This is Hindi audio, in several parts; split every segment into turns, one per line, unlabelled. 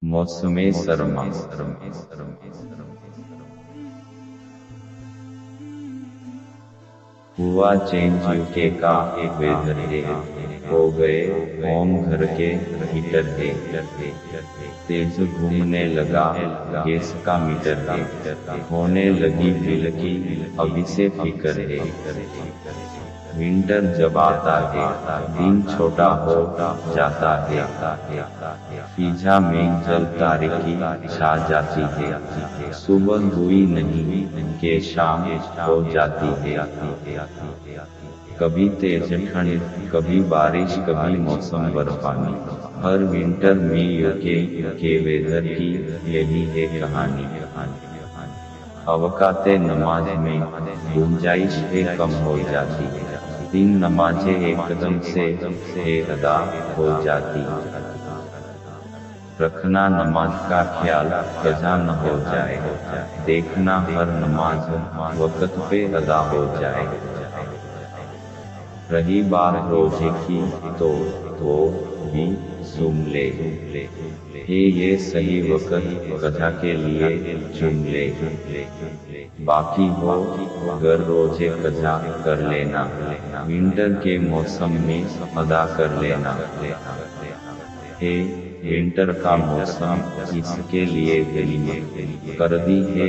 मौसमे सरमा। हुआ चेंज यूके का वेदर है, हो गए होम घर के हीटर है, तेज घूमने लगा गैस का मीटर है, होने लगी बिल की अभी से फिक्र है। विंटर जब आता है दिन छोटा हो जाता है, फिजा में जल तारीकी छा जाती है, सुबह हुई नहीं के शाम हो जाती है। कभी तेज ठंड, कभी बारिश, कभी मौसम बर्फानी, हर विंटर में यूके के वेदर की यही है कहानी। अवकाते नमाज में गुंजाइश है कम हो जाती, दिन नमाजें एकदम से अदा हो जाती। रखना नमाज का ख्याल कज़ा न हो जाए, देखना हर नमाज वक़्त पे अदा हो जाए। रही बात रोजे की तो वो भी सुन ले, हे ये सही वक़्त कज़ा के लिए चुन ले। बाकी हो अगर रोजे कज़ा कर लेना, विंटर के मौसम में अदा कर लेना। हे विंटर का मौसम इसके लिए गनीमत कर दी है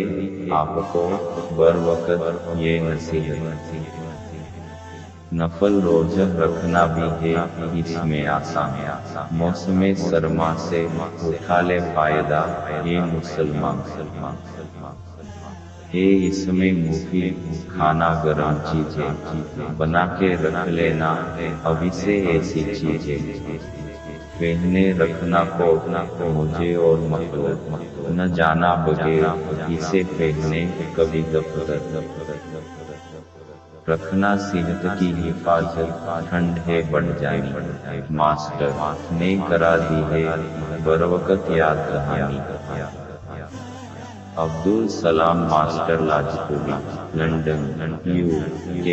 आपको बर वक़्त ये नसीहत। नफल रोज़ा रखना भी है इसमें आसान, मौसमे सरमा से उठा ले फायदा ये मुसलमान। है इसमें मुफीद खाना गरम चीजें बना के रख लेना अभी से ऐसी चीजें। पहने रखना को मुझे और मतलब न जाना बगैर इसे पहने कभी दफ्तर। रखना सेहत की हिफाजत ठंड है बढ़ जाए, मास्टर ने करा दी है बरवकत याद कहानी। Abdul Salam master लाजपुरी, London, UK।